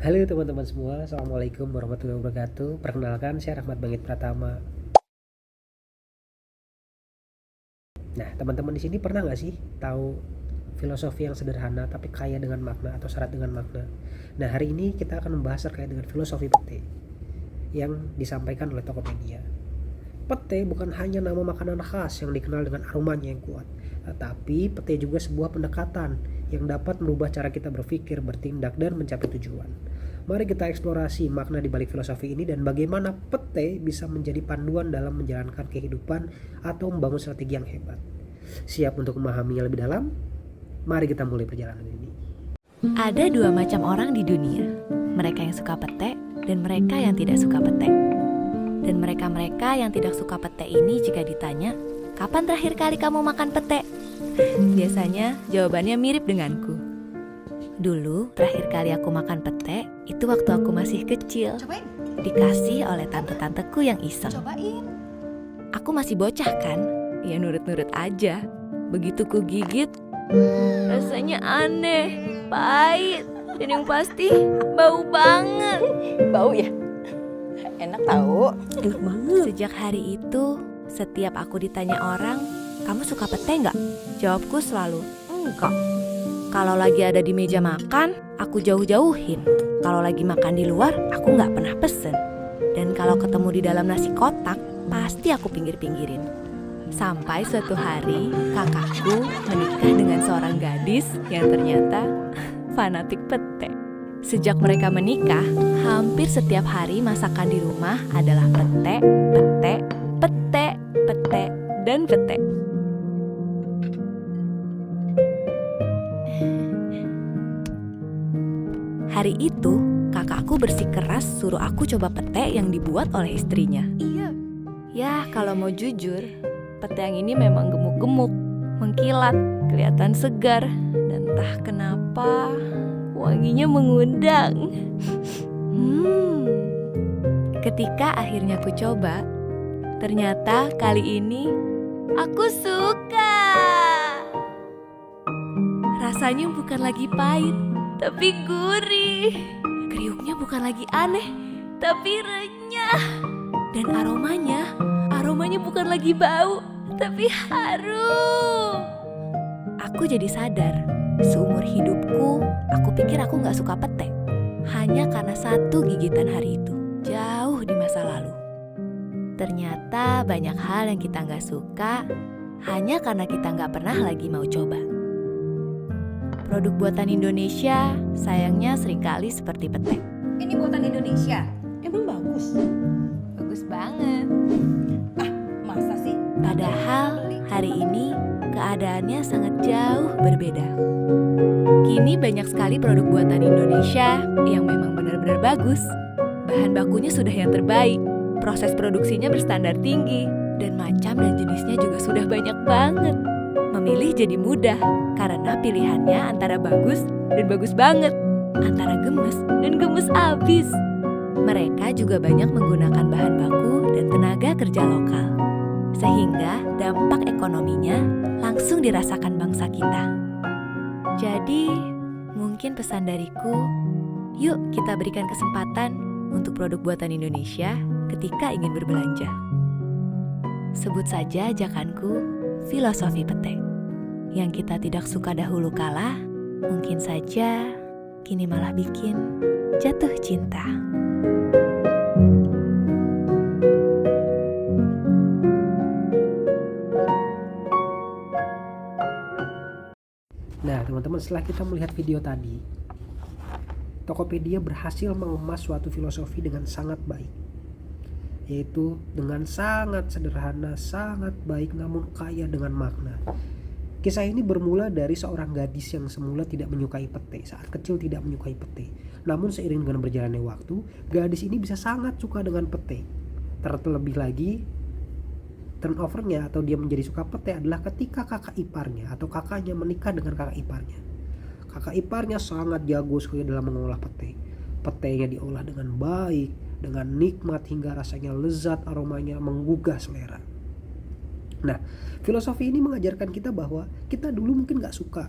Halo teman-teman semua, Assalamualaikum warahmatullahi wabarakatuh. Perkenalkan, saya Rahmat Bangit Pratama. Nah, teman-teman di sini pernah nggak sih tahu filosofi yang sederhana tapi kaya dengan makna atau syarat dengan makna? Nah, hari ini kita akan membahas terkait dengan filosofi pete yang disampaikan oleh Tokopedia. Pete bukan hanya nama makanan khas yang dikenal dengan aromanya yang kuat, tetapi pete juga sebuah pendekatan yang dapat merubah cara kita berpikir, bertindak, dan mencapai tujuan. Mari kita eksplorasi makna di balik filosofi ini dan bagaimana pete bisa menjadi panduan dalam menjalankan kehidupan atau membangun strategi yang hebat. Siap untuk memahaminya lebih dalam? Mari kita mulai perjalanan ini. Ada dua macam orang di dunia, mereka yang suka pete dan mereka yang tidak suka pete. Dan mereka-mereka yang tidak suka pete ini jika ditanya, kapan terakhir kali kamu makan pete? Biasanya jawabannya mirip denganku. Dulu terakhir kali aku makan pete itu waktu aku masih kecil. Cobain. Dikasih oleh tante-tanteku yang iseng. Cobain. Aku masih bocah kan, ya nurut-nurut aja. Begitu ku gigit, rasanya aneh, pahit, dan yang pasti bau banget. Bau ya? Enak tahu. Enak banget. Sejak hari itu, setiap aku ditanya orang, kamu suka pete nggak? Jawabku selalu, enggak. Kalau lagi ada di meja makan, aku jauh-jauhin. Kalau lagi makan di luar, aku nggak pernah pesen. Dan kalau ketemu di dalam nasi kotak, pasti aku pinggir-pinggirin. Sampai suatu hari, kakakku menikah dengan seorang gadis yang ternyata fanatik pete. Sejak mereka menikah, hampir setiap hari masakan di rumah adalah pete, pete, pete, pete, dan pete. Hari itu, kakakku bersikeras suruh aku coba pete yang dibuat oleh istrinya. Iya. Ya, kalau mau jujur, pete yang ini memang gemuk-gemuk, mengkilat, kelihatan segar, dan entah kenapa wanginya mengundang. Ketika akhirnya aku coba, ternyata kali ini aku suka. Rasanya bukan lagi pahit, tapi gurih. Kriuknya bukan lagi aneh, tapi renyah. Dan aromanya bukan lagi bau, tapi harum. Aku jadi sadar, seumur hidupku, aku pikir aku gak suka pete. Hanya karena satu gigitan hari itu, jauh di masa lalu. Ternyata banyak hal yang kita gak suka, hanya karena kita gak pernah lagi mau coba. Produk buatan Indonesia sayangnya seringkali seperti pete. Ini buatan Indonesia. Emang bagus? Bagus banget. Masa sih? Padahal hari ini keadaannya sangat jauh berbeda. Kini banyak sekali produk buatan Indonesia yang memang benar-benar bagus. Bahan bakunya sudah yang terbaik, proses produksinya berstandar tinggi, dan macam dan jenisnya juga sudah banyak banget. Memilih jadi mudah karena pilihannya antara bagus dan bagus banget, antara gemes dan gemes abis. Mereka juga banyak menggunakan bahan baku dan tenaga kerja lokal, sehingga dampak ekonominya langsung dirasakan bangsa kita. Jadi, mungkin pesan dariku, yuk kita berikan kesempatan untuk produk buatan Indonesia ketika ingin berbelanja. Sebut saja ajakanku, filosofi pete. Yang kita tidak suka dahulu kala, mungkin saja kini malah bikin jatuh cinta. Nah, teman-teman, setelah kita melihat video tadi, Tokopedia berhasil mengemas suatu filosofi dengan sangat baik, yaitu dengan sangat sederhana, sangat baik namun kaya dengan makna. Kisah ini bermula dari seorang gadis yang semula tidak menyukai pete, saat kecil tidak menyukai pete. Namun seiring dengan berjalannya waktu, gadis ini bisa sangat suka dengan pete. Terlebih lagi, turnovernya atau dia menjadi suka pete adalah ketika kakak iparnya atau kakaknya menikah dengan kakak iparnya. Kakak iparnya sangat jago sekali dalam mengolah pete. Petenya diolah dengan baik, dengan nikmat hingga rasanya lezat, aromanya menggugah selera. Nah, filosofi ini mengajarkan kita bahwa kita dulu mungkin gak suka,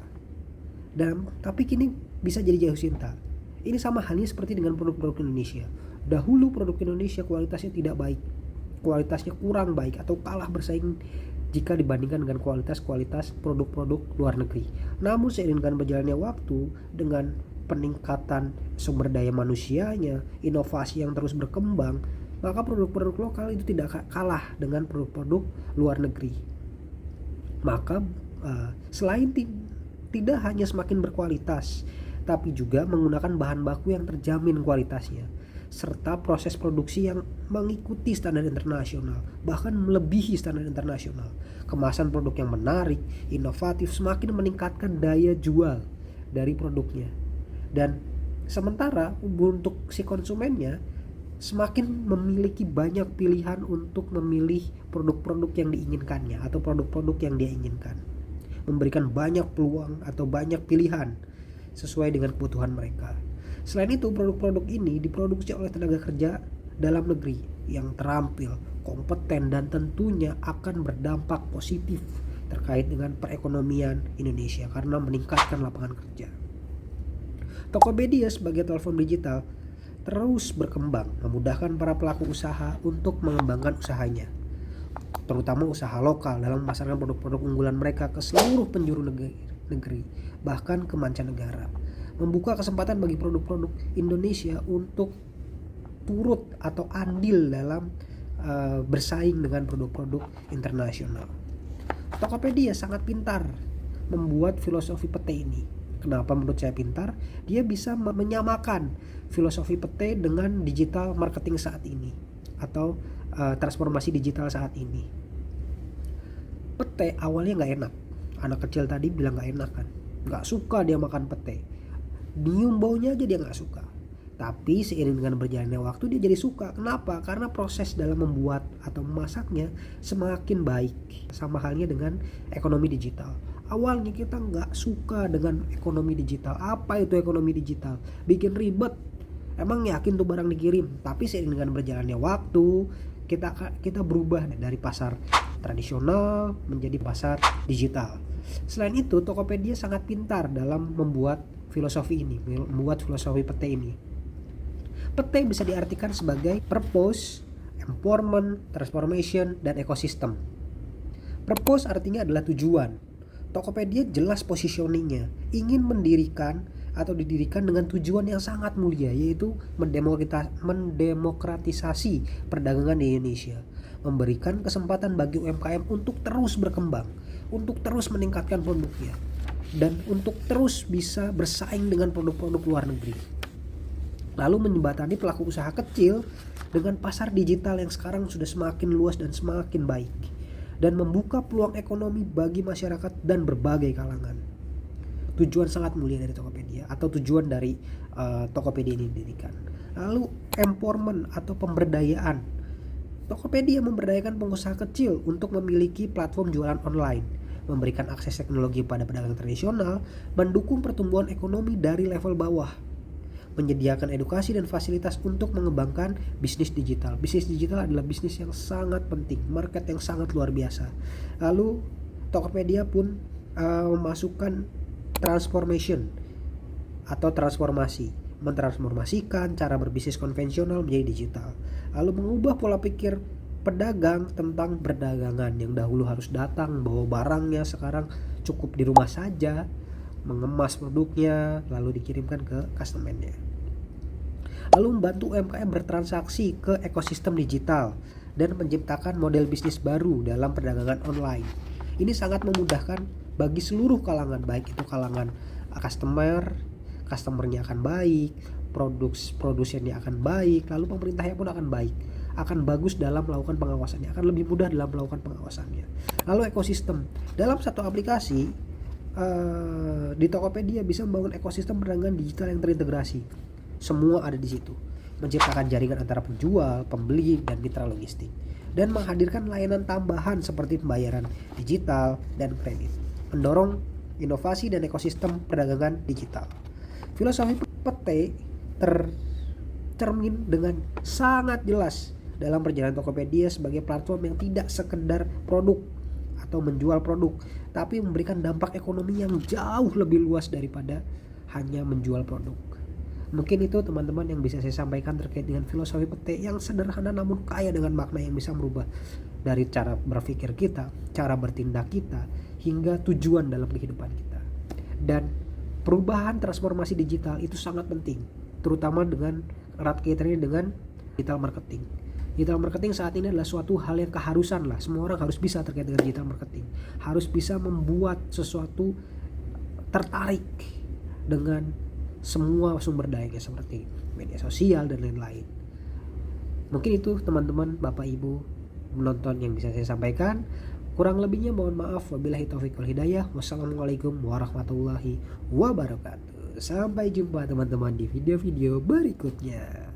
tapi kini bisa jadi jatuh cinta. Ini sama halnya seperti dengan produk-produk Indonesia. Dahulu produk Indonesia kualitasnya tidak baik, kualitasnya kurang baik atau kalah bersaing jika dibandingkan dengan kualitas produk-produk luar negeri. Namun seiring dengan berjalannya waktu, dengan peningkatan sumber daya manusianya, inovasi yang terus berkembang, maka produk-produk lokal itu tidak kalah dengan produk-produk luar negeri. Maka selain tidak hanya semakin berkualitas, tapi juga menggunakan bahan baku yang terjamin kualitasnya, serta proses produksi yang mengikuti standar internasional, bahkan melebihi standar internasional. Kemasan produk yang menarik, inovatif, semakin meningkatkan daya jual dari produknya. Dan sementara untuk si konsumennya semakin memiliki banyak pilihan untuk memilih produk-produk yang diinginkannya atau produk-produk yang dia inginkan, memberikan banyak peluang atau banyak pilihan sesuai dengan kebutuhan mereka. Selain itu, produk-produk ini diproduksi oleh tenaga kerja dalam negeri yang terampil, kompeten, dan tentunya akan berdampak positif terkait dengan perekonomian Indonesia karena meningkatkan lapangan kerja. Tokopedia sebagai platform digital terus berkembang, memudahkan para pelaku usaha untuk mengembangkan usahanya, terutama usaha lokal dalam memasarkan produk-produk unggulan mereka ke seluruh penjuru negeri, bahkan ke mancanegara. Membuka kesempatan bagi produk-produk Indonesia untuk turut atau andil dalam bersaing dengan produk-produk internasional. Tokopedia sangat pintar membuat filosofi pete ini. Kenapa menurut saya pintar? Dia bisa menyamakan filosofi pete dengan digital marketing saat ini atau transformasi digital saat ini. Pete awalnya nggak enak. Anak kecil tadi bilang nggak enak kan, nggak suka dia makan pete. Nyium baunya aja dia nggak suka. Tapi seiring dengan berjalannya waktu dia jadi suka. Kenapa? Karena proses dalam membuat atau memasaknya semakin baik. Sama halnya dengan ekonomi digital. Awalnya kita nggak suka dengan ekonomi digital. Apa itu ekonomi digital? Bikin ribet. Emang yakin tuh barang dikirim? Tapi seiring dengan berjalannya waktu, kita berubah dari pasar tradisional menjadi pasar digital. Selain itu, Tokopedia sangat pintar dalam membuat filosofi ini, membuat filosofi pete ini. Pete bisa diartikan sebagai purpose, empowerment, transformation, dan ekosistem. Purpose artinya adalah tujuan. Tokopedia jelas positioningnya, ingin mendirikan atau didirikan dengan tujuan yang sangat mulia, yaitu mendemokratisasi perdagangan di Indonesia, memberikan kesempatan bagi UMKM untuk terus berkembang, untuk terus meningkatkan produknya, dan untuk terus bisa bersaing dengan produk-produk luar negeri. Lalu menjembatani pelaku usaha kecil dengan pasar digital yang sekarang sudah semakin luas dan semakin baik, dan membuka peluang ekonomi bagi masyarakat dan berbagai kalangan. Tujuan sangat mulia dari Tokopedia atau tujuan dari Tokopedia ini didirikan. Lalu empowerment atau pemberdayaan. Tokopedia memberdayakan pengusaha kecil untuk memiliki platform jualan online, memberikan akses teknologi pada pedagang tradisional, mendukung pertumbuhan ekonomi dari level bawah, menyediakan edukasi dan fasilitas untuk mengembangkan bisnis digital. Bisnis digital adalah bisnis yang sangat penting, market yang sangat luar biasa. Lalu Tokopedia pun memasukkan transformation atau transformasi, mentransformasikan cara berbisnis konvensional menjadi digital. Lalu mengubah pola pikir pedagang tentang perdagangan yang dahulu harus datang bawa barangnya, sekarang cukup di rumah saja, mengemas produknya lalu dikirimkan ke customernya. Lalu membantu UMKM bertransaksi ke ekosistem digital dan menciptakan model bisnis baru dalam perdagangan online. Ini sangat memudahkan bagi seluruh kalangan, baik itu kalangan customernya akan baik, produsennya akan baik, lalu pemerintahnya pun akan baik, akan bagus dalam melakukan pengawasannya, akan lebih mudah dalam melakukan pengawasannya. Lalu ekosistem, dalam satu aplikasi di Tokopedia bisa membangun ekosistem perdagangan digital yang terintegrasi. Semua ada di situ, menciptakan jaringan antara penjual, pembeli, dan mitra logistik, dan menghadirkan layanan tambahan seperti pembayaran digital dan kredit, mendorong inovasi dan ekosistem perdagangan digital. Filosofi pete tercermin dengan sangat jelas dalam perjalanan Tokopedia sebagai platform yang tidak sekedar produk atau menjual produk, tapi memberikan dampak ekonomi yang jauh lebih luas daripada hanya menjual produk. Mungkin itu teman-teman yang bisa saya sampaikan terkait dengan filosofi petik yang sederhana namun kaya dengan makna yang bisa merubah dari cara berpikir kita, cara bertindak kita, hingga tujuan dalam kehidupan kita. Dan perubahan transformasi digital itu sangat penting, terutama dengan erat kaitannya dengan digital marketing. Digital marketing saat ini adalah suatu hal yang keharusan lah. Semua orang harus bisa terkait dengan digital marketing. Harus bisa membuat sesuatu tertarik dengan semua sumber dayanya seperti media sosial dan lain-lain. Mungkin itu teman-teman, Bapak Ibu menonton yang bisa saya sampaikan. Kurang lebihnya mohon maaf. Wabillahi taufiq wal hidayah. Wassalamualaikum warahmatullahi wabarakatuh. Sampai jumpa teman-teman di video-video berikutnya.